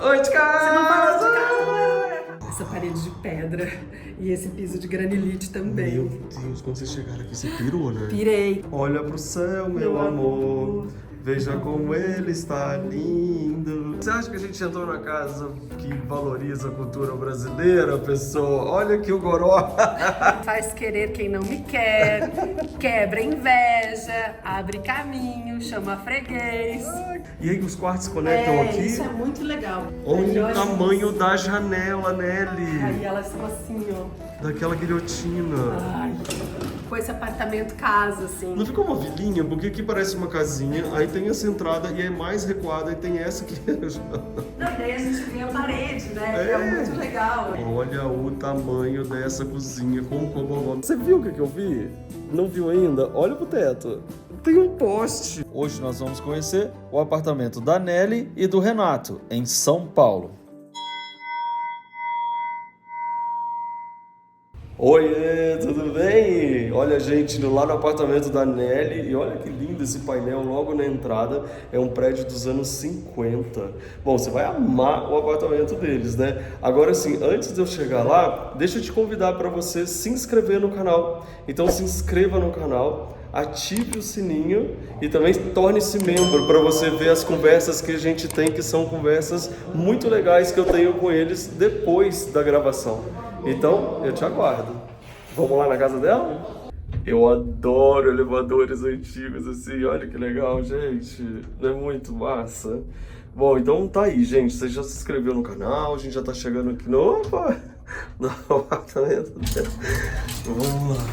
Oi de casa! Você não fala de casa, essa parede de pedra e esse piso de granilite também. Meu Deus, quando vocês chegaram aqui, você pirou, né? Pirei. Olha pro céu, meu amor. Veja como ele está lindo. Você acha que a gente entrou na casa que valoriza a cultura brasileira, pessoa? Olha aqui o goró. Faz querer quem não me quer, quebra inveja, abre caminho, chama freguês. E aí os quartos se conectam aqui? Isso é muito legal. Olha o tamanho da janela, Nelly. Aí elas são assim, ó. Daquela guilhotina. Ai, com esse apartamento casa, assim. Não ficou uma vilinha? Porque aqui parece uma casinha, aí tem essa entrada e é mais recuada, e tem essa aqui. Não, daí a gente vê a parede, né? É muito legal. Olha o tamanho dessa cozinha com cobogó. Você viu o que eu vi? Não viu ainda? Olha pro teto. Tem um poste. Hoje nós vamos conhecer o apartamento da Nelly e do Renato, em São Paulo. Oiê, tudo bem? Olha, gente, lá no apartamento da Nelly, e olha que lindo esse painel logo na entrada, é um prédio dos anos 50. Bom, você vai amar o apartamento deles, né? Agora sim, antes de eu chegar lá, deixa eu te convidar para você se inscrever no canal. Então se inscreva no canal, ative o sininho e também torne-se membro para você ver as conversas que a gente tem, que são conversas muito legais que eu tenho com eles depois da gravação. Então, eu te aguardo. Vamos lá na casa dela? Eu adoro elevadores antigos assim, olha que legal, gente. É muito massa. Bom, então tá aí, gente. Você já se inscreveu no canal, a gente já tá chegando aqui no apartamento dela. Vamos lá.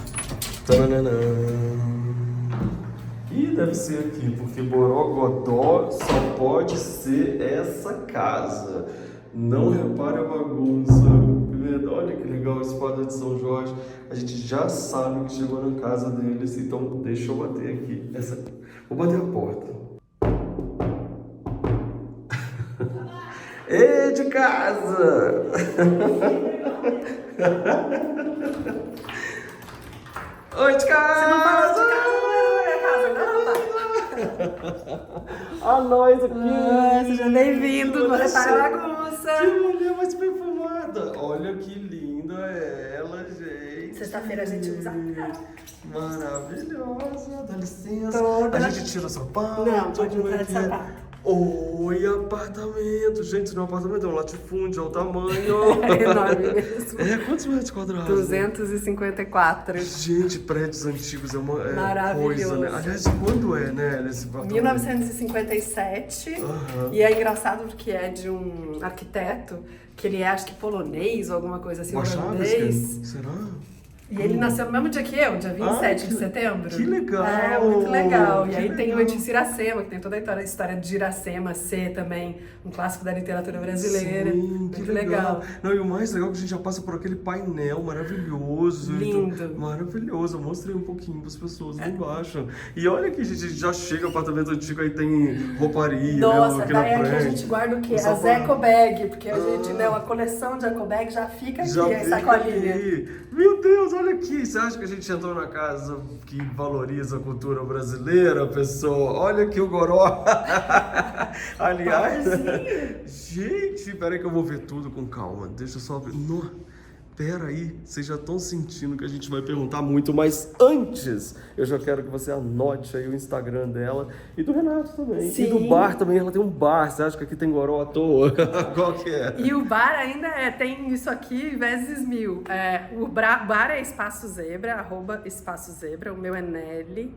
Tananana. E deve ser aqui, porque Borogodó só pode ser essa casa. Não repare a bagunça. Olha que legal esse quadro de São Jorge. A gente já sabe que chegou na casa deles, então deixa eu bater aqui. Vou bater a porta. Ei, de casa! Oi, de casa! Você não fala de casa, não, A nós aqui! Seja bem-vindo, não repara a bagunça. Que mulher mais perfumada! Olha que linda ela, gente! Sexta-feira a gente usa. Maravilhosa! Dá licença! Toda. A gente tira o sapato? Não, pode como é entrar de que é? sapato. Oi, apartamento! Gente, isso não é um apartamento, é um latifúndio, olha o tamanho! É enorme mesmo. Quantos metros quadrados? 254. Gente, prédios antigos é uma Maravilhoso. coisa, né? Aliás, quando é, né, esse apartamento? 1957. Aham. E é engraçado porque é de um arquiteto que ele é, acho que polonês ou alguma coisa assim, holandês. Será? E ele nasceu no mesmo dia que eu, dia 27 Ah, de setembro. que legal! É, muito legal. E Que aí tem o legal. Edith Iracema, que tem toda a história de Iracema ser também um clássico da literatura brasileira. Sim, muito que legal. Não, e o mais legal é que a gente já passa por aquele painel maravilhoso. Lindo. Então, maravilhoso. Eu mostrei um pouquinho para as pessoas lá embaixo. E olha que a gente já chega no apartamento antigo, aí tem rouparia, Nossa, né, aqui na daí aqui a frente. gente guarda o quê? Um As sapato. eco bag, porque a gente, né, a coleção de eco bag já fica aqui, Já a fica sacolinha. aqui. Meu Deus, olha aqui. Você acha que a gente entrou na casa que valoriza a cultura brasileira, pessoa? Olha aqui o goró. Aliás, gente, peraí que eu vou ver tudo com calma. Deixa eu só ver. Pera aí, vocês já estão sentindo que a gente vai perguntar muito, mas antes eu já quero que você anote aí o Instagram dela e do Renato também. Sim. E do bar também, ela tem um bar. Você acha que aqui tem goró à toa? Qual que é? E o bar ainda tem isso aqui vezes 1000. O bar é Espaço Zebra, @Espaço Zebra. O meu é Nelly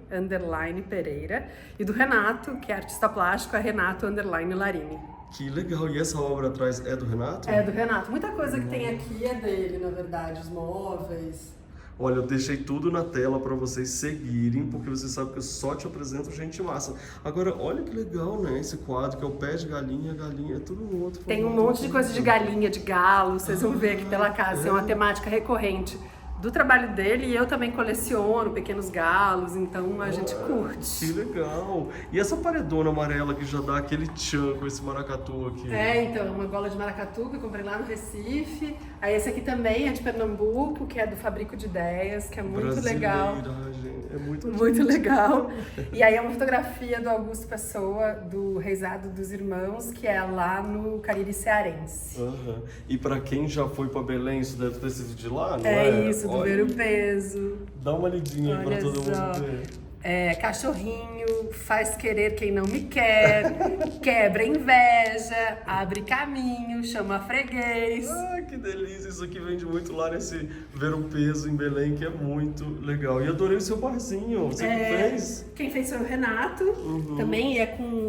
_Pereira. E do Renato, que é artista plástico, é Renato _Larini. Que legal. E essa obra atrás é do Renato? É do Renato. Muita coisa que tem aqui é dele, na verdade. Os móveis. Olha, eu deixei tudo na tela para vocês seguirem, porque você sabe que eu só te apresento gente massa. Agora, olha que legal, né? Esse quadro que é o pé de galinha, galinha, é tudo no outro. Tem um monte de coisa de galinha, de galo. Vocês vão ver aqui pela casa. É uma temática recorrente do trabalho dele, e eu também coleciono pequenos galos, então a gente curte. Que legal! E essa paredona amarela que já dá aquele tchan com esse maracatu aqui? Então, uma gola de maracatu que eu comprei lá no Recife. Aí esse aqui também é de Pernambuco, que é do Fabrico de Ideias, que é muito legal. Gente. É muito Muito legal. E aí é uma fotografia do Augusto Pessoa, do Reisado dos Irmãos, que é lá no Cariri Cearense. Uhum. E pra quem já foi pra Belém, isso deve ter sido de lá, não É isso, do Olha, Ver o Peso. dá uma lidinha aí pra Olha todo só. mundo ver. Cachorrinho, faz querer quem não me quer, quebra inveja, abre caminho, chama freguês. Ah, que delícia! Isso aqui vende muito lá nesse Ver o Peso em Belém, que é muito legal. E adorei o seu barzinho. Você que fez? Quem fez foi o Renato, também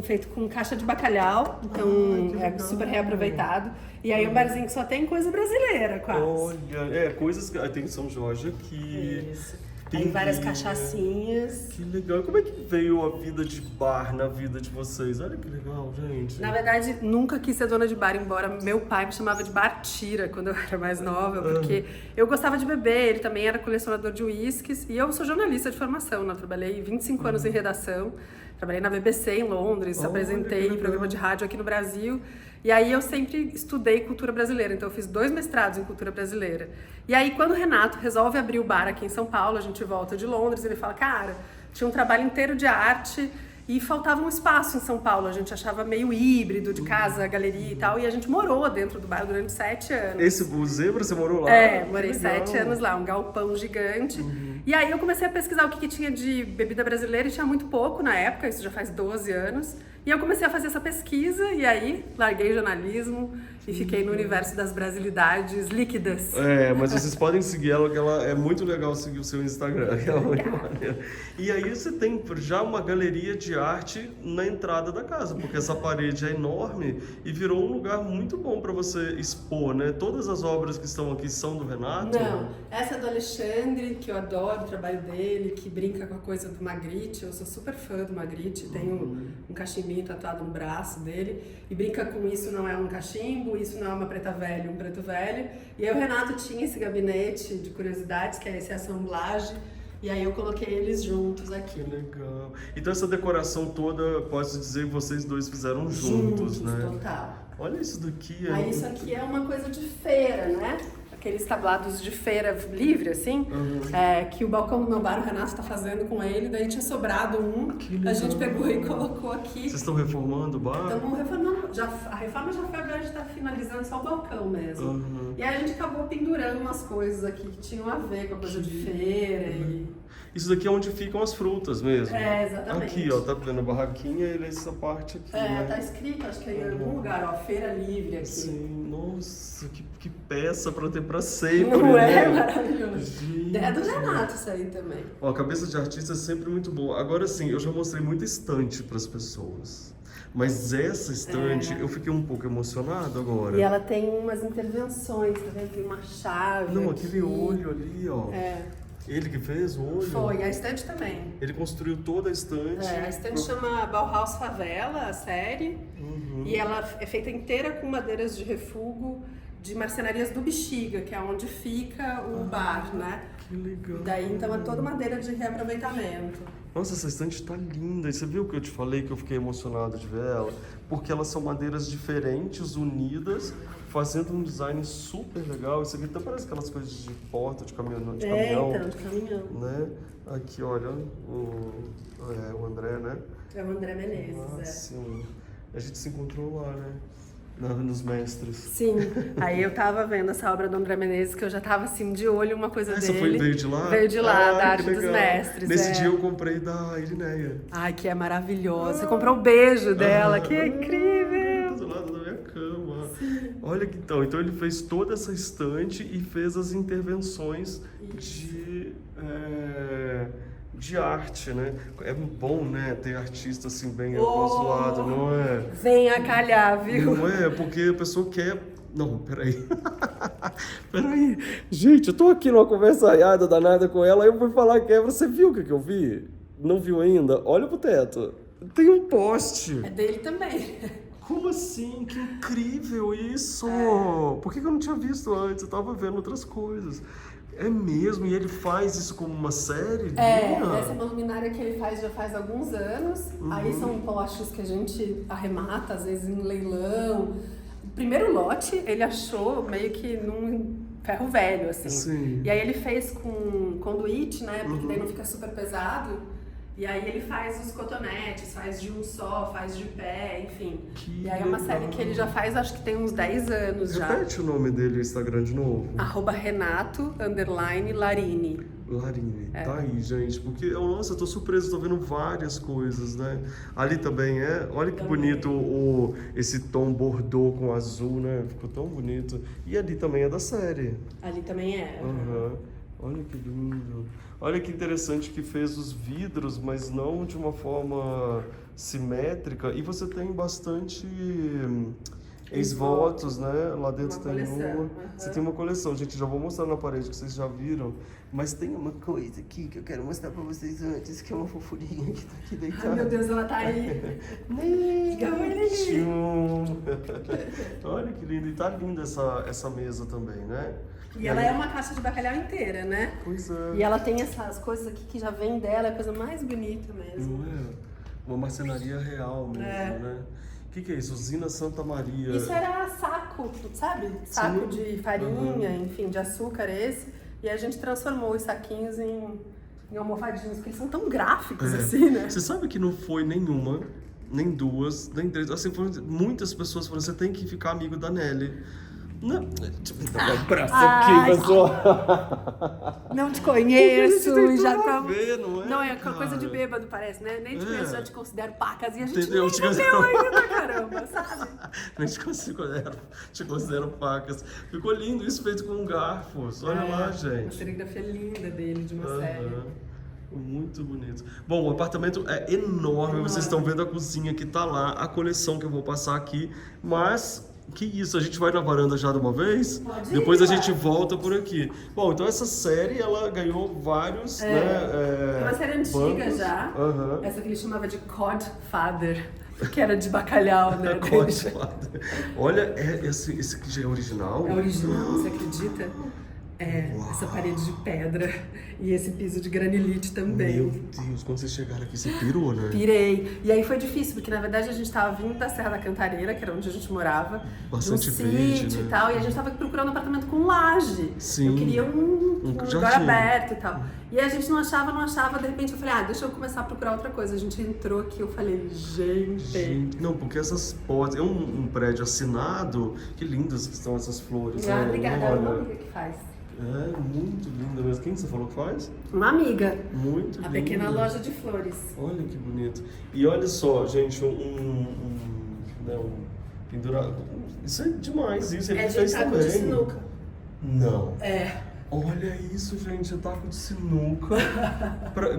feito com caixa de bacalhau, então que é legal. super reaproveitado. E aí um barzinho que só tem coisa brasileira, quase. Olha, coisas que. Aí tem São Jorge aqui. Isso. Tem Tem várias vinho. cachaçinhas. Que legal. Como é que veio a vida de bar na vida de vocês? Olha que legal, gente. Na verdade, nunca quis ser dona de bar, embora meu pai me chamava de bartira quando eu era mais nova, porque eu gostava de beber, ele também era colecionador de uísques, e eu sou jornalista de formação, né? Eu trabalhei 25 anos em redação, trabalhei na BBC em Londres, Olha, apresentei que legal. programa de rádio aqui no Brasil, e aí eu sempre estudei cultura brasileira, então eu fiz 2 mestrados em cultura brasileira. E aí quando o Renato resolve abrir o bar aqui em São Paulo, a gente volta de Londres, ele fala, cara, tinha um trabalho inteiro de arte e faltava um espaço em São Paulo, a gente achava meio híbrido, de casa, galeria e tal, e a gente morou dentro do bar durante 7 anos. O Zebra, você morou lá? Morei Que legal. 7 anos lá, um galpão gigante. E aí eu comecei a pesquisar o que tinha de bebida brasileira e tinha muito pouco na época, isso já faz 12 anos. E eu comecei a fazer essa pesquisa e aí larguei o jornalismo e fiquei no universo das brasilidades líquidas. Mas vocês podem seguir ela, que ela é muito legal seguir o seu Instagram. Que ela é muito maneira. E aí você tem já uma galeria de arte na entrada da casa, porque essa parede é enorme e virou um lugar muito bom para você expor, né? Todas as obras que estão aqui são do Renato? Não, essa é do Alexandre, que eu adoro o trabalho dele, que brinca com a coisa do Magritte, eu sou super fã do Magritte, tenho um cachimbinho tatuado no braço dele, e brinca com isso não é um cachimbo, isso não é uma preta velha, um preto velho. E aí o Renato tinha esse gabinete de curiosidades, que é esse assemblage, e aí eu coloquei eles juntos aqui. Que legal. Então essa decoração toda, posso dizer que vocês dois fizeram juntos, né? Total. Olha isso daqui. Aí isso aqui é uma coisa de feira, né? Aqueles tablados de feira livre, assim, que o balcão do meu bar, o Renato tá fazendo com ele, daí tinha sobrado um, a gente pegou e colocou aqui. Vocês estão reformando o bar? Estamos reformando, a reforma já foi, agora a gente tá finalizando só o balcão mesmo. E aí a gente acabou pendurando umas coisas aqui que tinham a ver com a coisa de feira e... Isso daqui é onde ficam as frutas mesmo. Exatamente. Aqui, ó, tá vendo a barraquinha e essa parte aqui, né? Tá escrito, acho que é em algum lugar, ó, feira livre aqui. Sim, nossa, que peça pra ter pra sempre, Não né? é maravilhoso? Gente. É do Renato isso aí também. Ó, a cabeça de artista é sempre muito boa. Agora sim, eu já mostrei muita estante pras pessoas. Mas essa estante, eu fiquei um pouco emocionado agora. E ela tem umas intervenções, tá vendo? Tem uma chave. Não, aqui. aquele olho ali, ó. Ele que fez o olho? Foi, a estante também. Ele construiu toda a estante. A estante chama Bauhaus Favela, a série. E ela é feita inteira com madeiras de refúgio de marcenarias do Bexiga, que é onde fica o bar, né? Que legal. Daí, então, é toda madeira de reaproveitamento. Nossa, essa estante tá linda. E você viu que eu te falei que eu fiquei emocionado de ver ela? Porque elas são madeiras diferentes, unidas, fazendo um design super legal. Isso aqui até parece aquelas coisas de porta, de caminhão. De caminhão, Então, de caminhão. né? Aqui, olha, o André, né? É o André Menezes, Máximo. A gente se encontrou lá, né? Nos mestres. Sim, aí eu tava vendo essa obra do André Menezes, que eu já tava assim, de olho uma coisa Essa dele. veio de lá? Veio de lá, da que Arte dos legal. Mestres. Nesse dia eu comprei da Irineia. Ai, que é maravilhoso. Você comprou o beijo dela, que incrível! Do lado da minha cama. Olha que então ele fez toda essa estante e fez as intervenções de arte, né? É bom, né, ter artista assim bem consulado, não é? Venha calhar, viu? Não é, porque a pessoa quer... Não, peraí. Peraí. Gente, eu tô aqui numa conversa aiada danada com ela, aí eu fui falar quebra. Você viu o que eu vi? Não viu ainda? Olha pro teto. Tem um poste. É dele também. Como assim? Que incrível isso! Por que eu não tinha visto antes? Eu tava vendo outras coisas. É mesmo? E ele faz isso como uma série? Essa é uma luminária que ele faz já faz alguns anos. Aí são postes que a gente arremata, às vezes em leilão. O primeiro lote ele achou meio que ferro velho, assim. Sim. E aí ele fez com conduíte, né? Porque daí não fica super pesado. E aí ele faz os cotonetes, faz de um só, faz de pé, enfim. E aí é uma série que ele já faz, acho que tem uns 10 anos já. Repete o nome dele no Instagram de novo. @Renato_Larini. Larini, tá aí, gente, porque, nossa, eu tô surpreso, tô vendo várias coisas, né? Ali também olha que bonito esse tom bordô com azul, né? Ficou tão bonito. E ali também é da série. Ali também é. Uhum. Olha que lindo. Olha que interessante que fez os vidros, mas não de uma forma simétrica. E você tem bastante ex-votos, né? Lá dentro Uma tem coleção, uma. uhum. Você tem uma coleção, gente, já vou mostrar na parede que vocês já viram. Mas tem uma coisa aqui que eu quero mostrar pra vocês antes, que é uma fofurinha que tá aqui deitada. Ai, meu Deus, ela tá aí. Olha que lindo. E tá linda essa mesa também, né? E ela é uma caixa de bacalhau inteira, né? Pois é. E ela tem essas coisas aqui que já vem dela, é a coisa mais bonita mesmo. Não é? Uma marcenaria real mesmo, né? O que é isso? Usina Santa Maria. Isso era saco, sabe? Saco Sim. de farinha, enfim, de açúcar esse. E a gente transformou os saquinhos em almofadinhos, porque eles são tão gráficos assim, né? Você sabe que não foi nenhuma, nem duas, nem três. Assim, muitas pessoas falaram, você tem que ficar amigo da Nelly. Não, deixa eu dar um abraço aqui, pessoal. Não te conheço Tem e já tudo a tá. ver, não é? Não, é cara? coisa de bêbado, parece, né? Nem te conheço, já te considero pacas e a gente Entendeu? nem bebeu ainda, caramba, sabe? Nem te considero pacas. Ficou lindo isso feito com garfos. Olha lá, Uma gente. serigrafia linda dele, de uma série. Muito bonito. Bom, o apartamento é enorme. Vocês estão vendo a cozinha que tá lá, a coleção que eu vou passar aqui, mas que isso, a gente vai na varanda já de uma vez? Pode Depois ir, a gente volta por aqui. Bom, então essa série, ela ganhou vários, né? É uma série antiga bancos. já. Aham. Essa que ele chamava de Codfather, que era de bacalhau, né? Godfather. Olha, esse aqui já é original? É original, você acredita? Essa parede de pedra e esse piso de granilite também. Meu Deus, quando vocês chegaram aqui, você pirou, né? Pirei. E aí foi difícil, porque na verdade a gente tava vindo da Serra da Cantareira, que era onde a gente morava. Bastante de um verde, sítio né? e tal, e a gente tava procurando um apartamento com laje. Sim. Eu queria um lugar jardim. aberto e tal. E a gente não achava, de repente eu falei, deixa eu começar a procurar outra coisa. A gente entrou aqui, eu falei, gente... Não, porque essas portas... É um prédio assinado. Que lindas que estão essas flores. Ah, né? obrigada, é uma Olha. amiga que faz. É, muito linda mesmo. Quem você falou que faz? Uma amiga. Muito A linda. pequena loja de flores. Olha que bonito. E olha só, gente, pendurado. Isso é demais, isso ele É de fez taco também. de sinuca. Não. É. Olha isso, gente, é taco de sinuca.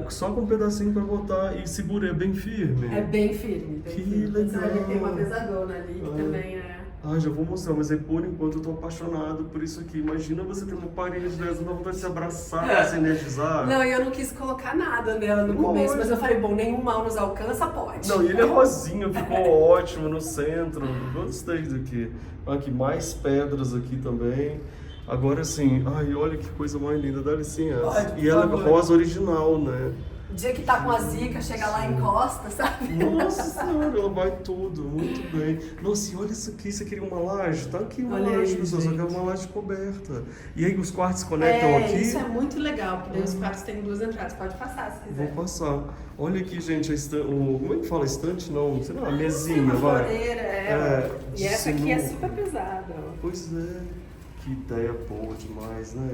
Só com um pedacinho pra botar e segura, é bem firme. É bem firme. Que firme. Você vai ver que tem uma legal. pesadona ali, que também é... Ah, já vou mostrar, mas por enquanto eu tô apaixonado por isso aqui. Imagina você ter uma parede dessa, dá vontade de se abraçar, se energizar. Não, e eu não quis colocar nada nela no começo, mas eu falei, bom, nenhum mal nos alcança, pode. Não, e ele é rosinho, ficou ótimo no centro. Gostei daqui. Aqui, mais pedras aqui também. Agora sim, ai, olha que coisa mais linda, dá licença. Pode, E ela é por favor. rosa original, né? O dia que tá com a zica, chega lá e encosta, sabe? Nossa senhora, ela vai tudo, muito bem. Nossa, e olha isso aqui, você queria uma laje? Tá aqui uma Olha laje, aí, pessoal, só que é gente. uma laje coberta. E aí os quartos se conectam aqui. Isso é muito legal, porque daí os quartos têm 2 entradas, pode passar se quiser. Vou passar. Olha aqui, gente, como é que fala? Estante não, sei lá, a mesinha, Uma vai. floreira, E essa aqui é sinuca. super pesada, ó. Pois é, que ideia boa demais, né?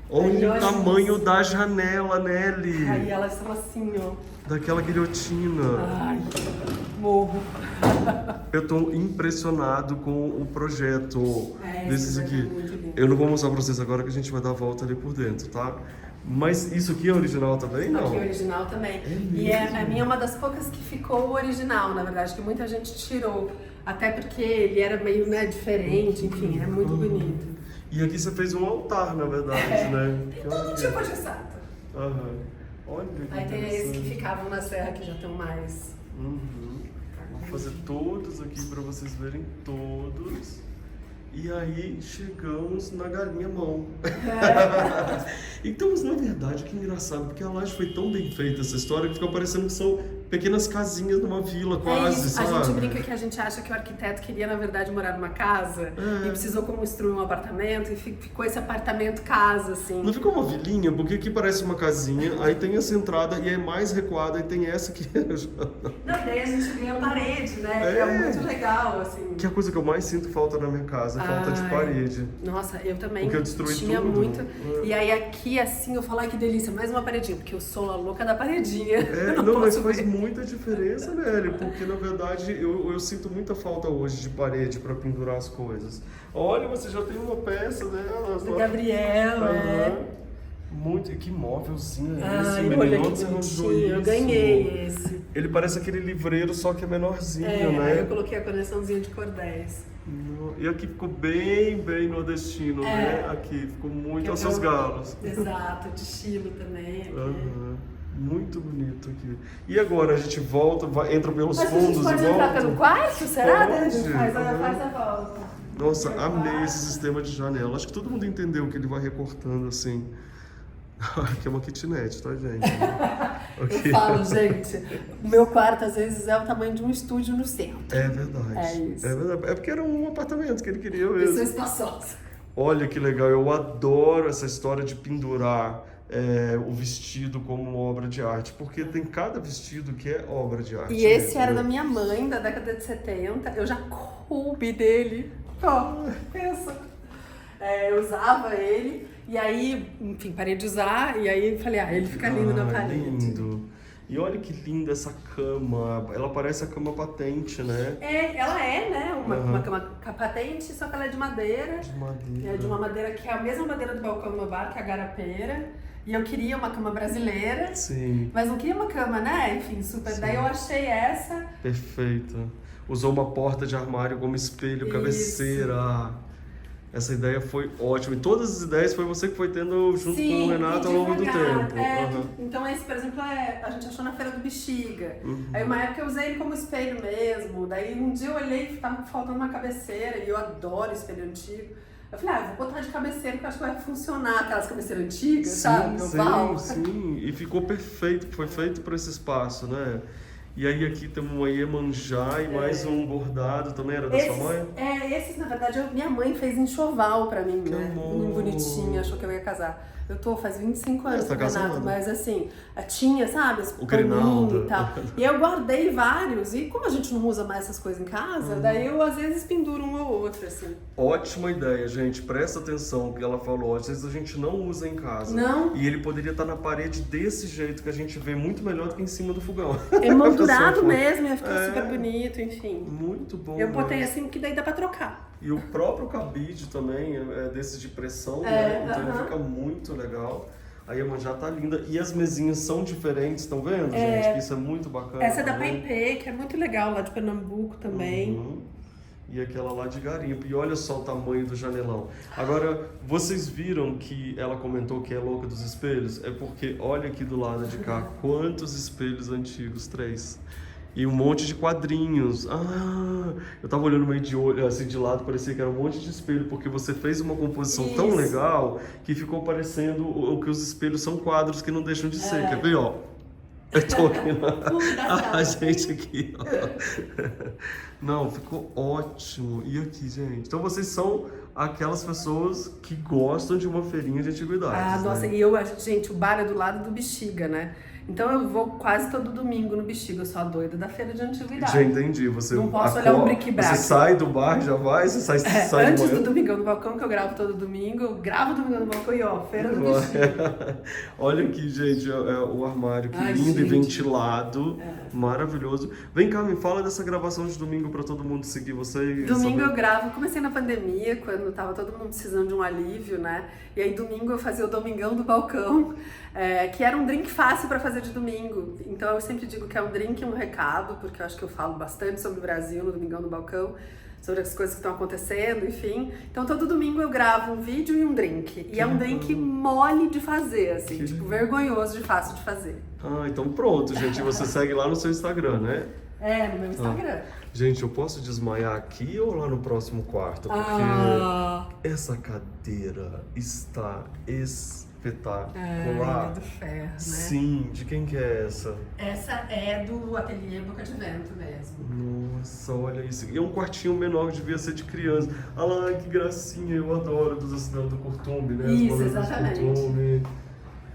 Aí, Olha o olha tamanho isso. da janela, Nelly. Aí elas são assim, ó. Daquela guilhotina. Ai, morro. Eu tô impressionado com o projeto desses esse aqui. projeto é muito lindo. Eu não vou mostrar pra vocês agora que a gente vai dar a volta ali por dentro, tá? Mas isso aqui é original também, não? Aqui é original também. E a minha é uma das poucas que ficou original, na verdade, que muita gente tirou. Até porque ele era meio, né, diferente, enfim, é muito bonito. E aqui você fez um altar, na verdade, né? Tem todo tipo de estátua. Aham. Olha que Aí tem esses que interessante. ficavam na serra que já estão mais... Uhum. Vou fazer todos aqui para vocês verem todos. E aí chegamos na galinha mão. Então, mas na verdade, que engraçado, porque a laje foi tão bem feita, essa história, que fica parecendo que são pequenas casinhas numa vila quase, isso. A sabe? gente brinca que a gente acha que o arquiteto queria, na verdade, morar numa casa e precisou construir um apartamento e ficou esse apartamento casa, assim. Não ficou uma vilinha? Porque aqui parece uma casinha, aí tem essa entrada e é mais recuada, e tem essa que Não, daí a gente ganha parede, né? Que é muito legal, assim. Que é a coisa que eu mais sinto falta na minha casa, falta de parede. Nossa, eu também Porque eu destruí tinha tudo. muito. E aí aqui, assim, eu falo, ai que delícia, mais uma paredinha, porque eu sou a louca da paredinha. Não, mas faz muita diferença, Nelly, porque na verdade eu sinto muita falta hoje de parede pra pendurar as coisas. Olha, você já tem uma peça dela. Do Gabriel, Muito. Que móvelzinho é esse? Ai, Menino? olha que Onde você arranjou bonitinho, eu isso? ganhei esse. Ele parece aquele livreiro, só que é menorzinho, né? Aí eu coloquei a coleçãozinha de cordéis. E aqui ficou bem nordestino, né? Aqui ficou muito aos seus galos. Exato, de estilo também. Aqui. Muito bonito aqui. E agora a gente volta, entra pelos Mas fundos a gente pode e entrar volta? pelo quarto, será? Pode. A gente faz a volta. Nossa, amei esse sistema de janela. Acho que todo mundo entendeu que ele vai recortando assim. Aqui é uma kitnet, tá, gente? Eu falo, gente, o meu quarto às vezes é o tamanho de um estúdio no centro. É verdade. É isso. É verdade. É porque era um apartamento que ele queria mesmo. Eu sou espaçosa. Olha que legal, eu adoro essa história de pendurar o vestido como uma obra de arte, porque tem cada vestido que é obra de arte. E esse mesmo, era né? da minha mãe, da década de 70. Eu já coube dele. Ó, pensa. Eu usava ele, e aí, enfim, parei de usar, e aí falei, ele fica lindo na parede. Lindo. E olha que linda essa cama, ela parece a cama patente, né? Ela é, né, uma cama patente, só que ela é de madeira. De madeira. É de uma madeira que é a mesma madeira do balcão do meu bar, que é a garapeira. E eu queria uma cama brasileira, Sim. mas não queria uma cama, né, enfim, super. Sim. Daí eu achei essa. Perfeita. Usou uma porta de armário como espelho, cabeceira. Essa ideia foi ótima. E todas as ideias foi você que foi tendo junto com o Renato ao longo do tempo. Então esse, por exemplo, a gente achou na Feira do Bexiga. Aí uma época eu usei ele como espelho mesmo. Daí um dia eu olhei e tava faltando uma cabeceira. E eu adoro espelho antigo. Eu falei, eu vou botar de cabeceira porque eu acho que vai funcionar. Aquelas cabeceiras antigas, sabe? Sim. E ficou perfeito. Foi feito para esse espaço, né? E aí aqui temos uma Iemanjá e mais um bordado também, era da sua mãe? Esses na verdade minha mãe fez enxoval pra mim, Que né? amor. Muito bonitinho, achou que eu ia casar. Eu faz 25 anos Você tá com o Renato, casada? mas assim, tinha, sabe, O Grinaldo. e tal. E eu guardei vários, e como a gente não usa mais essas coisas em casa, daí eu às vezes penduro um ou outro, assim. Ótima ideia, gente. Presta atenção no que ela falou. Às vezes a gente não usa em casa. Não. E ele poderia estar na parede desse jeito que a gente vê muito melhor do que em cima do fogão. Emoldurado mesmo, ia ficar super bonito, enfim. Muito bom. Eu botei mesmo. assim, porque daí dá pra trocar. E o próprio cabide também é desse de pressão, né? Então ele fica muito legal. A Iemanjá tá linda. E as mesinhas são diferentes, estão vendo, gente? Que isso é muito bacana. Essa é da também. Paipê, que é muito legal, lá de Pernambuco também. E aquela lá de garimpo. E olha só o tamanho do janelão. Agora, vocês viram que ela comentou que é louca dos espelhos? É porque, olha aqui do lado de cá, quantos espelhos antigos, 3. E um monte de quadrinhos. Eu tava olhando meio de olho, assim, de lado, parecia que era um monte de espelho, porque você fez uma composição tão legal que ficou parecendo o que os espelhos são quadros que não deixam de ser. Quer ver, ó? Eu tô aqui a gente aqui, ó. Não, ficou ótimo. E aqui, gente? Então vocês são aquelas pessoas que gostam de uma feirinha de antiguidades. Nossa, né? e gente, o bar é do lado do Bexiga, né? Então eu vou quase todo domingo no Bexiga, eu sou a doida da feira de antiguidade. Já entendi, você não posso olhar um bric-brac. Você sai do bar, já vai, você sai antes de manhã. do Domingão do Balcão, que eu gravo todo domingo, eu gravo o Domingão do Balcão e feira do Bexiga. Olha aqui, gente, o armário, que lindo, gente. e ventilado, maravilhoso. Vem cá, me fala dessa gravação de domingo pra todo mundo seguir você. Domingo eu gravo, comecei na pandemia, quando tava todo mundo precisando de um alívio, né? E aí domingo eu fazia o Domingão do Balcão, que era um drink fácil pra fazer de domingo. Então eu sempre digo que é um drink e um recado, porque eu acho que eu falo bastante sobre o Brasil no Domingão do Balcão, sobre as coisas que estão acontecendo, enfim. Então todo domingo eu gravo um vídeo e um drink. E é um drink mole de fazer, assim, tipo, vergonhoso de fácil de fazer. Então pronto, gente, você segue lá no seu Instagram, né? No meu Instagram. Gente, eu posso desmaiar aqui ou lá no próximo quarto? Porque essa cadeira está Espetacular. Ilha do Ferro, né? Sim, de quem que é essa? Essa é do ateliê Boca de Vento mesmo. Nossa, olha isso. E é um quartinho menor que devia ser de criança. Olha lá, que gracinha, eu adoro dos acidentes do Curtume, né? Isso, As bolas do exatamente. Curtume.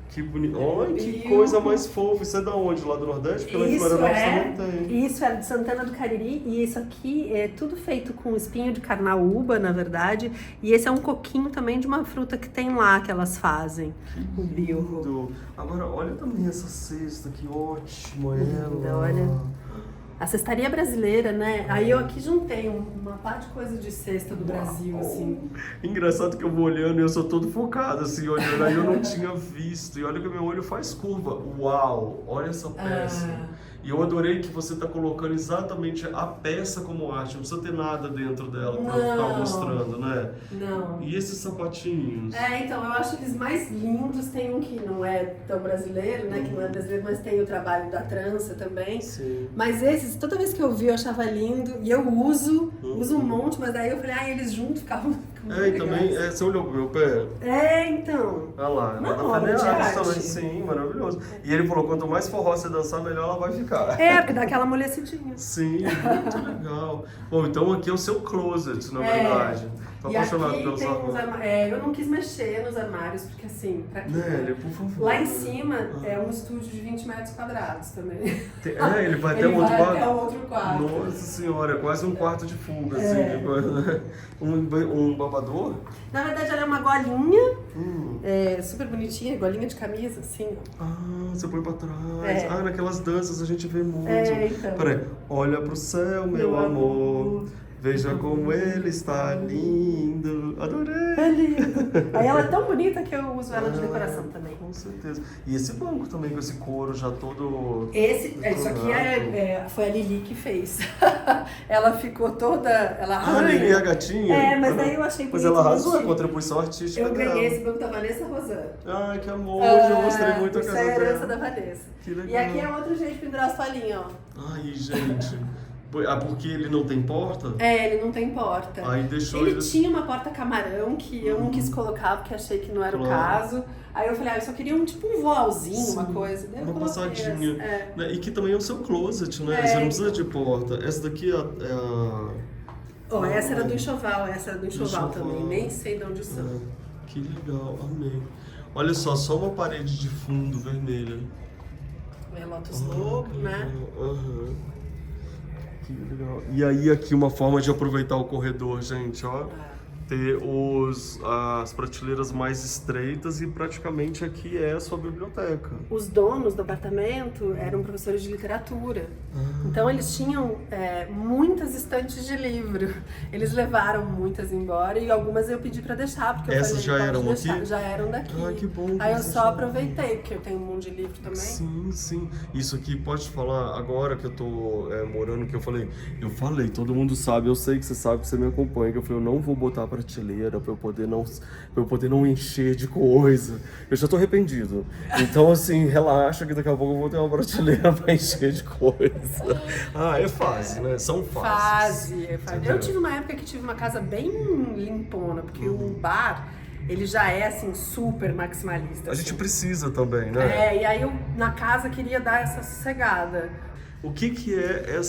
Que bonito. Olha, que E coisa mais fofa. Isso é da onde? Lá do Nordeste? Porque lá em Florianópolis também tem. Isso é de Santana do Cariri, e isso aqui é tudo feito com espinho de carnaúba, na verdade. E esse é um coquinho também de uma fruta que tem lá, que elas fazem, o bilro. Lindo. Agora, olha também essa cesta, que ótima Linda, ela. olha. A cestaria brasileira, né? Aí eu aqui juntei uma parte de coisa de cesta do Brasil, assim. Engraçado que eu vou olhando e eu sou todo focado, assim, olhando. Aí eu não tinha visto. E olha que meu olho faz curva. Uau! Olha essa peça. E eu adorei que você tá colocando exatamente a peça como arte. Não precisa ter nada dentro dela pra ficar mostrando, né? Não. E esses sapatinhos? Então, eu acho eles mais lindos. Tem um que não é tão brasileiro, né? Que não é brasileiro, mas tem o trabalho da trança também. Sim. Mas esses, toda vez que eu vi, eu achava lindo. E eu uso um monte, mas daí eu falei, eles juntos ficavam muito E também, legais. você olhou pro meu pé? Então. Olha lá, Uma ela obra de arte arte. também, sim, maravilhoso. E ele falou, quanto mais forró você dançar, melhor ela vai ficar. Porque dá aquela amolecidinha. Sim, muito legal. Bom, então aqui é o seu closet, na verdade. Tô E apaixonado aqui pelo tem seu uns eu não quis mexer nos armários, porque assim, pra quê? Nélia, por favor. Lá em cima é um estúdio de 20 metros quadrados também. Ele vai até Ele o outro vai quarto? até o outro quarto. Nossa senhora, é quase um quarto de fuga, assim. Um babador? Na verdade, ela é uma golinha, super bonitinha, golinha de camisa, assim, ó. Ah, você põe pra trás. Naquelas danças a gente vê muito. Então. Peraí, olha pro céu, meu amor. Veja como ele está lindo. Adorei. É lindo. Aí ela é tão bonita que eu uso ela de decoração também. Com certeza. E esse banco também, com esse couro já todo... Isso aqui foi a Lili que fez. Ela ficou toda... Ela a Lili, a gatinha? mas daí eu achei bonito. Mas ela arrasou, a contribuição artística Eu dela. ganhei esse banco da Vanessa Rosana. Ai, que amor, eu mostrei muito a Isso casa é a herança dela. da Vanessa. Que legal. E aqui é outro jeito de pendurar as toalhinhas, ó. Ai, gente. Porque ele não tem porta? Ele não tem porta. Aí deixou ele tinha uma porta camarão que eu não quis colocar porque achei que não era o caso. Aí eu falei, eu só queria um voalzinho, uma coisa. Daí uma passadinha. Né? E que também é o seu closet, né? Você não precisa de porta. Essa daqui é a... essa era do enxoval, também. Nem sei de onde são. Que legal, amei. Olha só uma parede de fundo vermelha. É Lotus Lobo, né? Que legal. E aí aqui uma forma de aproveitar o corredor, gente, ó. Ter as prateleiras mais estreitas e praticamente aqui é a sua biblioteca. Os donos do apartamento eram professores de literatura. Então eles tinham muitas estantes de livro. Eles levaram muitas embora e algumas eu pedi para deixar, porque essas já eram aqui? Já eram daqui. Ah, que bom. Aí eu só aproveitei, porque eu tenho um monte de livro também. Sim. Isso aqui, pode falar agora que eu tô morando, que eu falei, todo mundo sabe, eu sei que você sabe, que você me acompanha, que eu falei, eu não vou botar prateleira pra eu poder não encher de coisa. Eu já tô arrependido. Então, assim, relaxa que daqui a pouco eu vou ter uma prateleira pra encher de coisa. É fase, né? São fases. Fase. Eu tive uma época que tive uma casa bem limpona, porque o bar, ele já é, assim, super maximalista. A gente precisa também, né? E aí eu, na casa, queria dar essa sossegada. O que é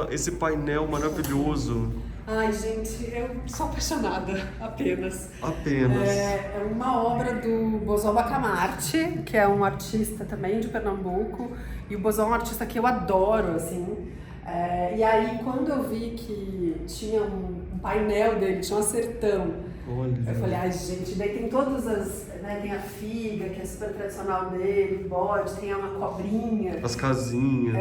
esse painel maravilhoso? Ai, gente, eu sou apaixonada, apenas. É uma obra do Bozó Bacamarte, que é um artista também de Pernambuco. E o Bozó é um artista que eu adoro, assim. E aí, quando eu vi que tinha um painel dele, tinha um sertão, eu falei, ai, gente, daí tem todas as... Né, tem a figa, que é super tradicional dele, o bode, tem uma cobrinha. As casinhas.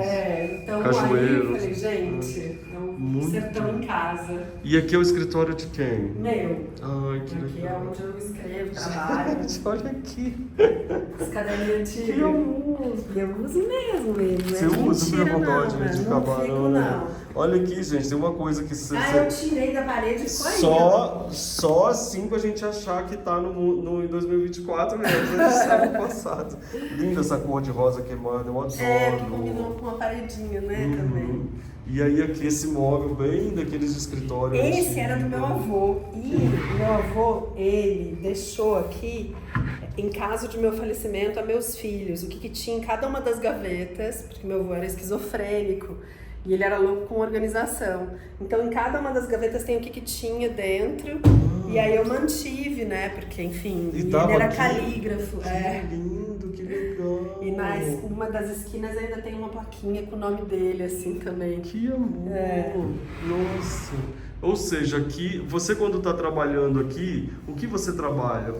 Então cajueiros. Aí eu falei, gente, é um sertão em casa. E aqui é o escritório de quem? Meu. Ai, que aqui legal. é onde eu escrevo, trabalho. Olha aqui. Os caderninhos antigos. Que amor. Eu uso mesmo. Você usa pra vontade de camarão, né? Não. Olha aqui, gente, tem uma coisa que você... eu tirei da parede e foi Só assim pra gente achar que tá em 2024 mesmo, né? Século passado. Linda essa cor de rosa queimada, eu adoro. Que combinou com uma paredinha, né, também. E aí aqui esse móvel bem daqueles de escritório. Esse era do meu avô. E meu avô, ele deixou aqui em caso de meu falecimento, a meus filhos, o que tinha em cada uma das gavetas, porque meu avô era esquizofrênico e ele era louco com organização. Então, em cada uma das gavetas tem o que tinha dentro, e aí eu mantive, né, porque, enfim, E ele tava era aqui? carígrafo. Que lindo, que legal. E uma das esquinas ainda tem uma plaquinha com o nome dele, assim, também. Que amor! Nossa! Ou seja, aqui, você quando está trabalhando aqui, o que você trabalha?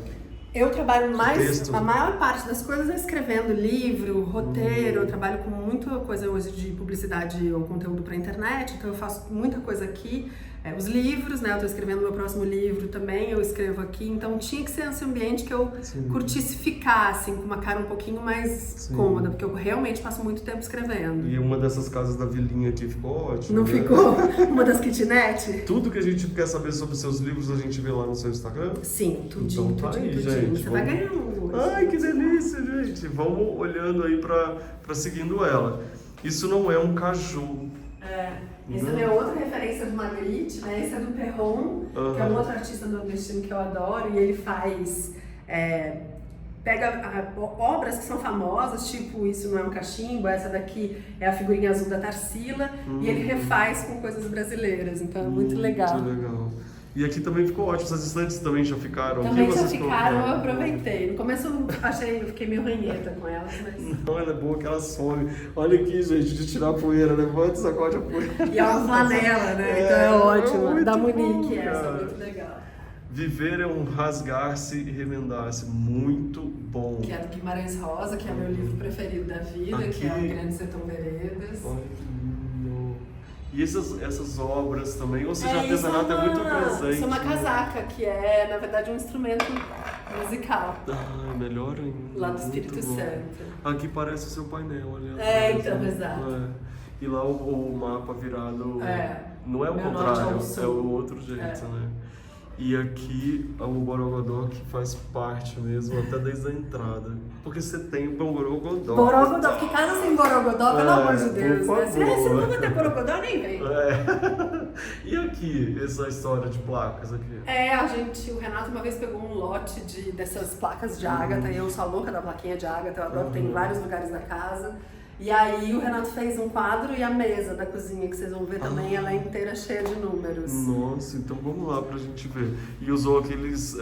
Eu trabalho mais, Texto. a maior parte das coisas é escrevendo livro, roteiro, eu trabalho com muita coisa hoje de publicidade ou conteúdo para internet, então eu faço muita coisa aqui. Os livros, né? Eu tô escrevendo meu próximo livro também, eu escrevo aqui, então tinha que ser esse ambiente que eu curtisse ficar, assim, com uma cara um pouquinho mais cômoda, porque eu realmente passo muito tempo escrevendo. E uma dessas casas da vilinha aqui ficou ótimo. Não né? ficou? Uma das kitnet? Tudo que a gente quer saber sobre seus livros a gente vê lá no seu Instagram? Sim, tudinho, Então tá tudinho, aí, tudinho. gente, Você vai vamos- ganhar um hoje. Ai, que delícia, gente! Vamos olhando aí pra seguindo ela. Isso não é um caju. Essa é minha outra referência do Magritte, né? Esse é do Perron, que é um outro artista nordestino que eu adoro, e ele faz... pega obras que são famosas, tipo Isso Não É um Cachimbo, essa daqui é a figurinha azul da Tarsila, e ele refaz com coisas brasileiras, então é muito legal. Muito legal. E aqui também ficou ótimo, essas estantes também já ficaram Também aqui? já vocês ficaram, eu colocaram? aproveitei. No começo eu fiquei meio ranheta com elas, mas... Não, ela é boa que ela some. Olha aqui, gente, de tirar a poeira, levanta e sacode a poeira. E é uma flanela, né? Então é ótima. muito Da bom, Monique, essa é cara. muito legal. Viver é um rasgar-se e remendar-se. Muito bom. Que é do Guimarães Rosa, que é meu livro preferido da vida, que é Aqui. O Grande Sertão Veredas. Olha que lindo. E essas obras também, ou seja, isso artesanato é muito presente. Isso é uma né? casaca, que é, na verdade, um instrumento musical. Ah, melhor ainda. Lá do muito Espírito bom. Santo. Aqui parece o seu painel, olha. Então, exato. E lá o mapa virado. Não é o Meu norte contrário, ao sul. é o outro jeito, né? E aqui o Borogodó que faz parte mesmo, até desde a entrada. Porque você tem o Borogodó. Borogodó, porque casa sem Borogodó, pelo amor de Deus, por né? Se favor. você não vai ter Borogodó, nem vem. E aqui, essa história de placas aqui? O Renato uma vez pegou um lote dessas placas de ágata, e eu sou a louca da plaquinha de ágata, eu adoro, tem em vários lugares da casa. E aí o Renato fez um quadro e a mesa da cozinha, que vocês vão ver também, ela é inteira cheia de números. Nossa, então vamos lá pra gente ver. E usou aqueles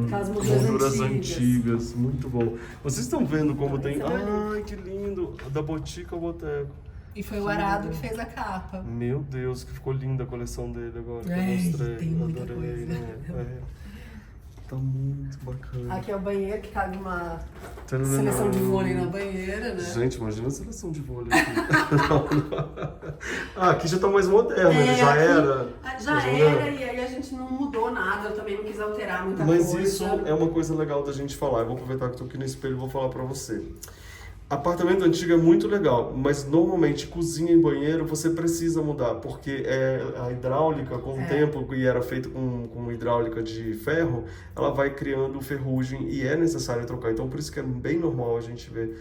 Aquelas molduras antigas, muito bom. Vocês estão vendo como tem... Esse é meu Ai, que lindo! Da Botica ao Boteco. E foi o Arado que fez a capa. Meu Deus, que ficou linda a coleção dele agora, que eu É, mostrei. tem muita Adorei, coisa. né? Tá muito bacana. Aqui é o banheiro, que cabe uma seleção de vôlei na banheira, né? Gente, imagina a seleção de vôlei aqui. Aqui já tá mais moderno, já aqui- era. Já era, e aí a gente não mudou nada, eu também não quis alterar muita Mas coisa. isso é uma coisa legal da gente falar. Eu vou aproveitar que eu tô aqui no espelho e vou falar pra você. Apartamento antigo é muito legal, mas normalmente cozinha e banheiro você precisa mudar, porque a hidráulica, com o tempo, e era feito com hidráulica de ferro, ela vai criando ferrugem e é necessário trocar. Então, por isso que é bem normal a gente ver.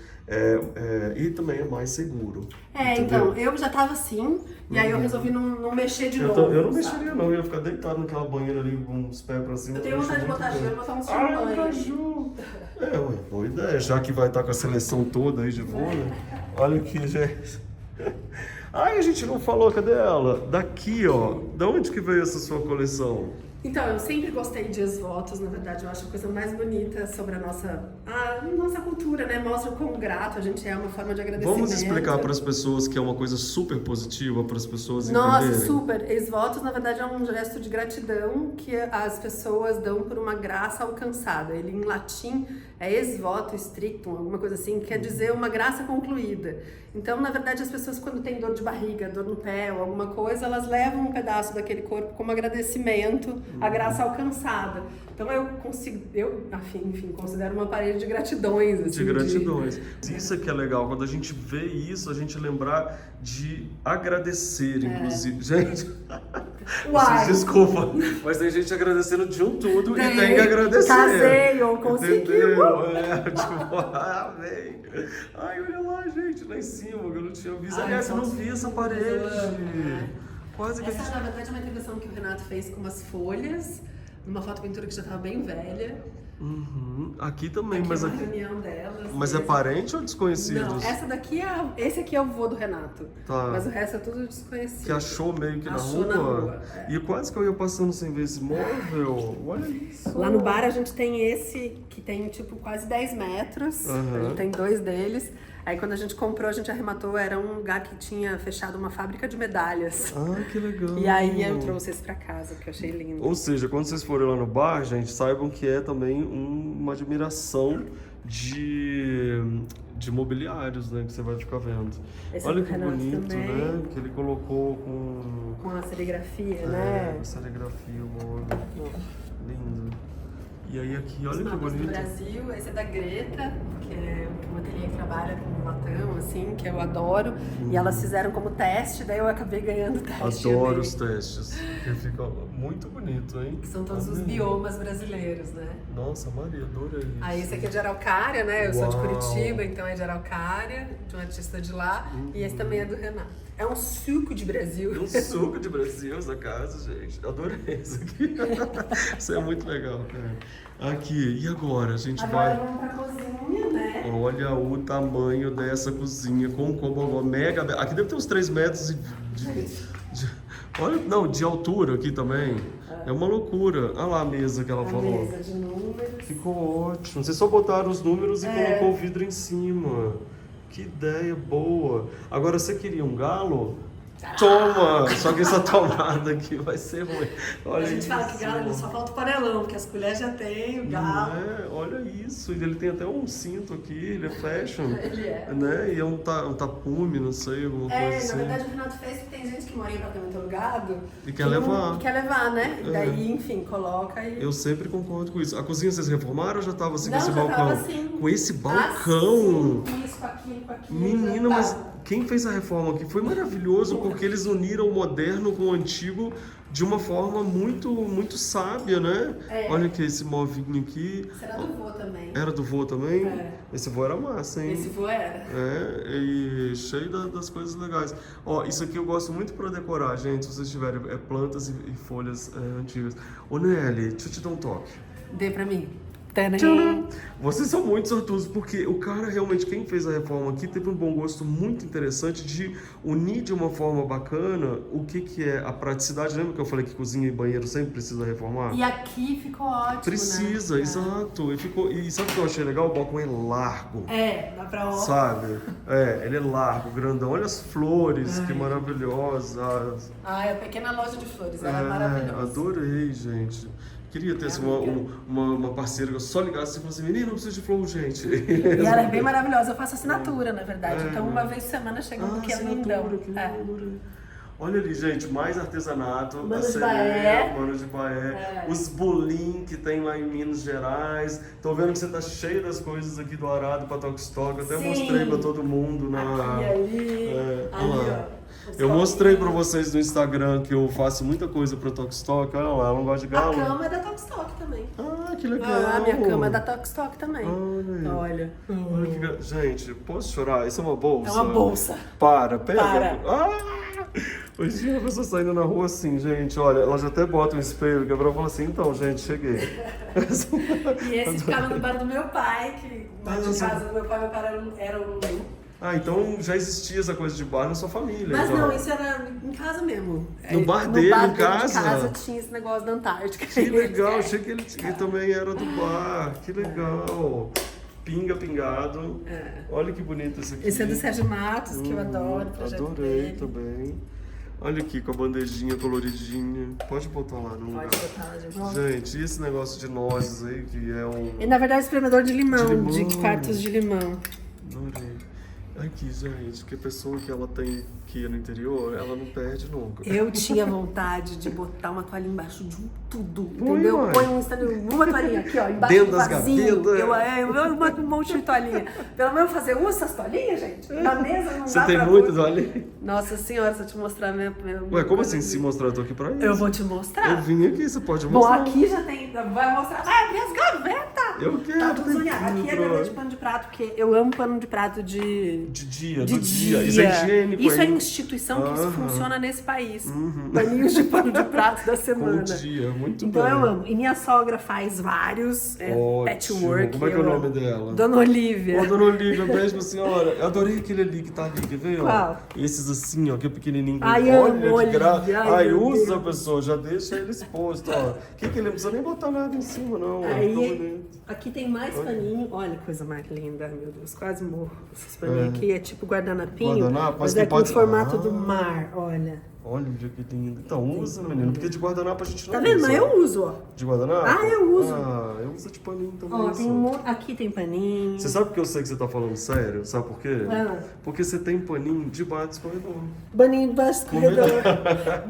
E também é mais seguro. Entendeu? Então, eu já tava assim, e aí eu resolvi não mexer de novo. Eu não sabe? mexeria não, eu ia ficar deitado naquela banheira ali com os pés pra cima. Eu tenho vontade de botar gelo, botar um champanhe. caju! Boa ideia, já que vai estar com a seleção toda aí de vôlei. Olha aqui, gente. Ai, a gente não falou, cadê ela? Daqui, ó. Da onde que veio essa sua coleção? Então, eu sempre gostei de ex-votos, na verdade, eu acho a coisa mais bonita sobre a nossa cultura, né? Mostra o quão grato a gente é, uma forma de agradecimento. Vamos explicar para as pessoas que é uma coisa super positiva, para as pessoas Nossa, entenderem. super! Ex-votos, na verdade, é um gesto de gratidão que as pessoas dão por uma graça alcançada. Ele, em latim, é ex-voto strictum, alguma coisa assim, que quer dizer uma graça concluída. Então, na verdade, as pessoas, quando têm dor de barriga, dor no pé ou alguma coisa, elas levam um pedaço daquele corpo como agradecimento à graça alcançada. Então, enfim, considero uma parede de gratidões. Assim, De gratidões. Isso é que é legal, quando a gente vê isso, a gente lembrar de agradecer, inclusive. Gente, Uai. vocês desculpa, mas tem gente agradecendo de um tudo e tem que agradecer. Casei ou consegui. Entendeu? Amém. Ai, olha lá, gente, lá em cima, que eu não tinha visto. Aliás, eu não vi essa parede. Quase que a Essa, gente... na verdade, é uma intervenção que o Renato fez com umas folhas, numa foto-pintura que já estava bem velha. Uhum. Aqui também, Aqui mas é uma aqui... reunião delas. Mas é parente ou desconhecidos? Não, essa daqui esse aqui é o vô do Renato. Tá. Mas o resto é tudo desconhecido. Que achou meio que Achou na na rua. rua, é. E quase que eu ia passando sem ver esse móvel. Olha isso. Lá no bar a gente tem esse que tem tipo quase 10 metros. Uhum. A gente tem 2 deles. Aí quando a gente comprou, a gente arrematou, era um lugar que tinha fechado uma fábrica de medalhas. Ah, que legal. E aí eu trouxe esse pra casa, porque eu achei lindo. Ou seja, quando vocês forem lá no bar, gente, saibam que é também uma admiração de mobiliários, né? Que você vai ficar vendo. Esse Olha é do que Renato bonito, também. né? Que ele colocou Com a serigrafia, com né? serigrafia, o móvel. Lindo. E aí aqui, olha Os que mapas do bonito. Brasil, esse é da Greta, que é uma ateliê que trabalha com latão, assim, que eu adoro. E elas fizeram como teste, daí eu acabei ganhando o teste. Adoro amei. os testes. Que fica muito bonito, hein? Que são todos os Amei. biomas brasileiros, né? Nossa, Maria, adorei isso. Aí esse aqui é de Araucária, né? Eu sou de Uau. Curitiba, então é de Araucária, de um artista de lá. E esse também é do Renato. É um suco de Brasil. Um suco de Brasil, essa casa, gente. Adorei isso aqui. Isso é muito legal, cara. Aqui, e agora? A gente Agora vai... vamos pra cozinha, né? Olha o tamanho dessa cozinha com um cobogó mega... Aqui deve ter uns 3 metros olha, não, de altura aqui também. É uma loucura. Olha lá a mesa que ela A falou. mesa de números. Ficou ótimo. Vocês só botaram os números e É. colocou o vidro em cima. Que ideia boa. Agora, você queria um galo? Toma! Só que essa tomada aqui vai ser ruim. Olha A gente isso. fala que galo só falta o panelão, porque as colheres já tem, o galo. É, olha isso. Ele tem até um cinto aqui, ele é fashion. Ele é. Né? E é um tapume, não sei, alguma coisa É, assim. na verdade o Renato fez porque tem gente que mora em apartamento alugado E quer que não- levar. e quer levar, né? É. Daí, enfim, coloca e. Eu sempre concordo com isso. A cozinha vocês reformaram ou já estava assim Não, com esse já balcão? tava assim. Com esse balcão? Assim, isso, com aquilo. Menina, já mas tava. quem fez a reforma aqui foi maravilhoso, porque eles uniram o moderno com o antigo de uma forma muito sábia, né? É. Olha que esse movinho aqui. Será do vô também. Era do vô também? É. Esse vô era massa, hein? Esse vô era. É, e cheio das coisas legais. Ó, isso aqui eu gosto muito pra decorar, gente, se vocês tiverem plantas e folhas antigas. Ô, Nelly, deixa eu te dar um toque. Dê pra mim. Tcharam! Vocês são muito sortudos, porque o cara realmente, quem fez a reforma aqui, teve um bom gosto muito interessante de unir de uma forma bacana o que é a praticidade. Lembra que eu falei que cozinha e banheiro sempre precisa reformar? E aqui ficou ótimo, Precisa, né? exato. E sabe o que eu achei legal? O balcão é largo. É, dá pra... Sabe? É, ele é largo, grandão. Olha as flores, que maravilhosas. Ah, é a pequena loja de flores, ela é maravilhosa. Adorei, gente. Queria ter assim, uma parceira que eu só ligasse e falasse assim, menina, não precisa de flor, gente. E ela é bem maravilhosa, eu faço assinatura, na verdade. É, então, uma vez por semana chega um que é lindão. Que É. adorei. Olha ali, gente, mais artesanato. Mano a de Sereia, Baé. Mano de Baé. É. Os bolim que tem lá em Minas Gerais. Tô vendo que você tá cheio das coisas aqui do Arado pra Tokstok. Eu até Sim. mostrei pra todo mundo na... Aqui, ali, É, ali, olha lá. ó. Eu mostrei pra vocês no Instagram que eu faço muita coisa pra Tokstok. Olha lá, eu não gosto de A galo. cama é da Tokstok também. Ah, que legal. Ah, a minha cama é da Tokstok também. Olha aí. Olha. Olha gente, posso chorar? Isso é uma bolsa? É uma bolsa. Pega. Para. Hoje em dia a pessoa saindo na rua assim, gente, olha, ela já até bota um espelho, que é pra falar assim, então, gente, cheguei. E esse ficava no bar do meu pai, que lá de Nossa. casa do meu pai era um... Ah, então já existia essa coisa de bar na sua família. Mas então. não, isso era em casa mesmo. No bar dele, em dele casa? de casa tinha esse negócio da Antártica. Que legal, achei que ele também era do bar, que legal. Pingado. É. Olha que bonito esse aqui. Esse é do Sérgio Matos, que eu adoro, o projeto Adorei dele. também. Olha aqui com a bandejinha coloridinha. Pode botar lá no lugar. Pode botar lá de volta. Gente, e esse negócio de nozes aí, que é um... E na verdade espremedor de limão, De limão. quartos de limão. Adorei. Aqui, gente, que a pessoa que ela tem aqui no interior, ela não perde nunca. Eu tinha vontade de botar uma toalha embaixo de tudo, Põe, entendeu? ué. Põe uma toalhinha aqui, ó, embaixo Dentro do das vasinho. gavetas. Eu boto um monte de toalhinha. Pelo menos fazer essas toalhinhas, gente. Na mesa não Você dá tem pra muitas, pôr. olha. Nossa senhora, se eu te mostrar minha Ué, como coisa assim se aqui. mostrar? Eu tô aqui pra isso. Eu vou te mostrar. Eu vim aqui, você pode Bom, mostrar. aqui já tem. Vai mostrar. Vai abrir as gavetas! Eu quero. Tá tudo zoneado. Aqui é gaveta de pano de prato, porque eu amo pano de prato De dia. Isso é higiênico. Isso é instituição que isso funciona nesse país. Paninhos de pano de prato da semana. Com dia, muito então bem. eu amo. E minha sogra faz vários patchwork. Como é que é o nome dela? Dona Olivia. Ô, Dona Olivia, beijo pra senhora. Eu adorei aquele ali que tá ali, quer ver? Qual? Ó? Esses assim, ó, que é pequenininho. Ai, olha amo, que Olivia. graça. Ai, Ai, meu usa, Deus. pessoa, já deixa ele exposto, ó. Que ele não precisa nem botar nada em cima, não. Aí, aqui tem mais paninho. Olha que coisa mais linda, meu Deus. Quase morro. Esses paninhos aqui é tipo guardanapinho. Mas é que com o pode... formato do mar, olha. Olha que lindo. Então, usa, menino, porque de guardanapo a gente não Tá vendo? usa. Mas eu uso, ó. De guardanapo? Ah, eu uso. Ah, eu uso de paninho também. Ó, tem aqui tem paninho. Você sabe que eu sei que você tá falando sério? Sabe por quê? Porque você tem paninho debaixo do corredor. Paninho debaixo do corredor.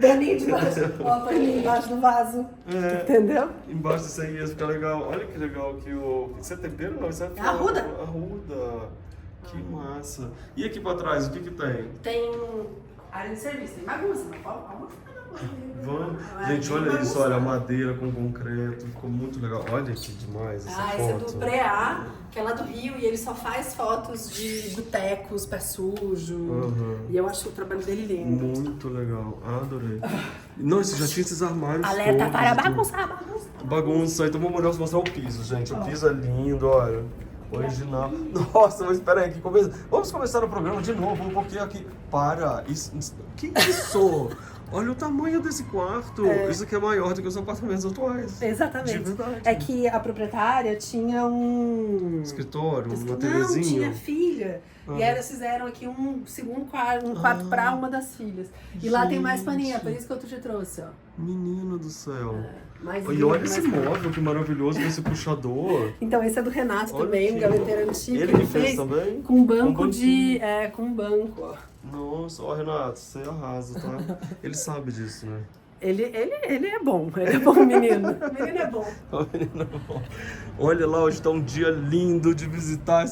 Paninho debaixo. Ó, paninho embaixo do vaso. Entendeu? Embaixo disso aí ia ficar legal. Olha que legal que o... Isso é tempero? Não, isso é arruda. Arruda. Que massa. E aqui pra trás, o que que tem? Tem área de serviço, tem bagunça. Vamos. Gente, olha isso, olha, a madeira com concreto, ficou muito legal. Olha que demais essa foto. Esse é do Preá, que é lá do Rio, e ele só faz fotos de botecos, pé sujo. E eu acho o trabalho dele lindo. Muito legal, adorei. Nossa, já tinha esses armários Alerta todos, para bagunçar. Bagunça, então vamos mostrar o piso, gente. O piso é lindo, olha. Original. Nossa, mas espera aí, vamos começar o programa de novo, porque aqui... Para, que isso? Olha o tamanho desse quarto. Isso aqui é maior do que os apartamentos atuais. Exatamente. De verdade. É que a proprietária tinha um... escritório, uma Não, TVzinha. tinha filha. E aí eles fizeram aqui um segundo quarto, um quarto pra uma das filhas. E lá tem mais paninha, por isso que eu te trouxe, ó. Menino do céu. E olha esse móvel, que maravilhoso, com esse puxador. Então, esse é do Renato Olha também, um aqui, gaveteiro antigo. Ele que fez também? Com banco Com de... com um banco, ó. Nossa, ó, Renato, você arrasa, tá? Ele sabe disso, né? Ele é bom, menino. O menino é bom. Olha lá, hoje está um dia lindo de visitar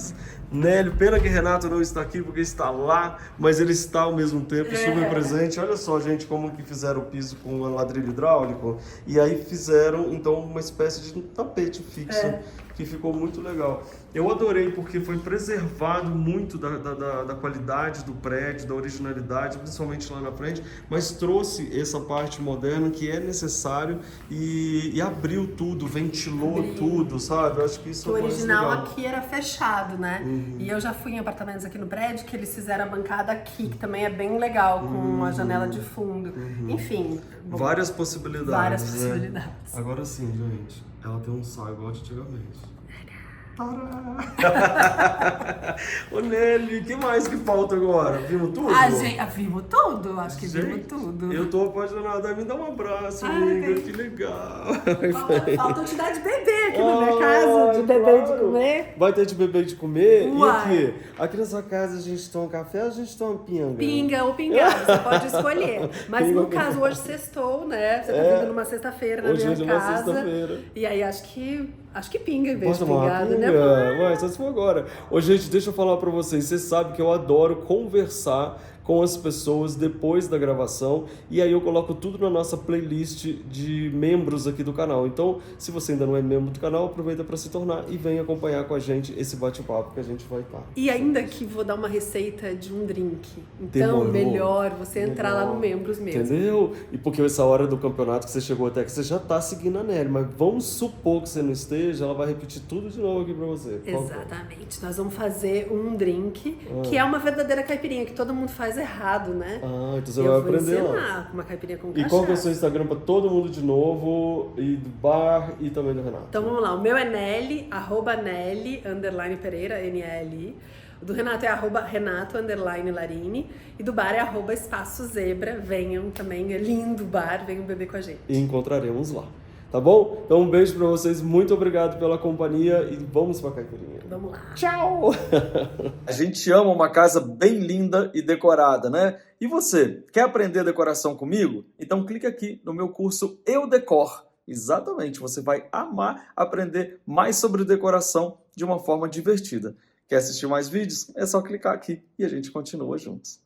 Nélio. Pena que Renato não está aqui, porque está lá, mas ele está ao mesmo tempo super presente. Olha só, gente, como que fizeram o piso com um ladrilho hidráulico. E aí fizeram, então, uma espécie de tapete fixo, que ficou muito legal. Eu adorei, porque foi preservado muito da qualidade do prédio, da originalidade, principalmente lá na frente, mas trouxe essa parte moderna que é necessário e abriu tudo, ventilou tudo, sabe? Eu acho que isso O é mais original legal. aqui era fechado, né? E eu já fui em apartamentos aqui no prédio que eles fizeram a bancada aqui, que também é bem legal, com a janela de fundo. Enfim. Várias possibilidades. Várias né? possibilidades. Agora sim, gente, ela tem um sal igual de antigamente. Ô Nelly, o que mais que falta agora? Vimos tudo? Gente, vimos tudo? Acho que vimos tudo. Eu tô apaixonada. Me dá um abraço, amiga. Que legal. Falta eu te dar de bebê aqui na minha casa, de bebê de comer. Vai ter de bebê de comer? Uai. E aqui? Aqui na sua casa a gente toma café ou a gente toma pinga? Pinga ou pingado, você pode escolher. Mas no caso, hoje sextou, né? Você tá vindo numa sexta-feira na minha casa. Sexta-feira. E aí acho que pinga em vez Posso de tomar uma pingado, pinga? né? Ué, só se for agora. Ô, gente, deixa eu falar pra vocês. Você sabe que eu adoro conversar com as pessoas depois da gravação, e aí eu coloco tudo na nossa playlist de membros aqui do canal. Então, se você ainda não é membro do canal, aproveita para se tornar e vem acompanhar com a gente esse bate-papo que a gente vai estar. E ainda que vou dar uma receita de um drink. Então, Demorou. melhor você entrar lá no membros mesmo. Entendeu? E porque essa hora do campeonato que você chegou até aqui, você já tá seguindo a Nelly, mas vamos supor que você não esteja, ela vai repetir tudo de novo aqui pra você. Exatamente. Nós vamos fazer um drink que é uma verdadeira caipirinha, que todo mundo faz errado, né? Então você vai aprender lá. Ensinar uma caipirinha com cachaça. E qual que é o seu Instagram pra todo mundo de novo, e do bar e também do Renato? Então vamos lá, o meu é Nelly, @Nelly _Pereira, NLI. O do Renato é @Renato _Larini. E do bar é @Espaço Zebra. Venham também, é lindo o bar, venham beber com a gente. E encontraremos lá. Tá bom? Então um beijo pra vocês, muito obrigado pela companhia e vamos pra caipirinha. Vamos lá. Tchau! A gente ama uma casa bem linda e decorada, né? E você, quer aprender decoração comigo? Então clica aqui no meu curso Eu Decor. Exatamente, você vai amar aprender mais sobre decoração de uma forma divertida. Quer assistir mais vídeos? É só clicar aqui e a gente continua juntos.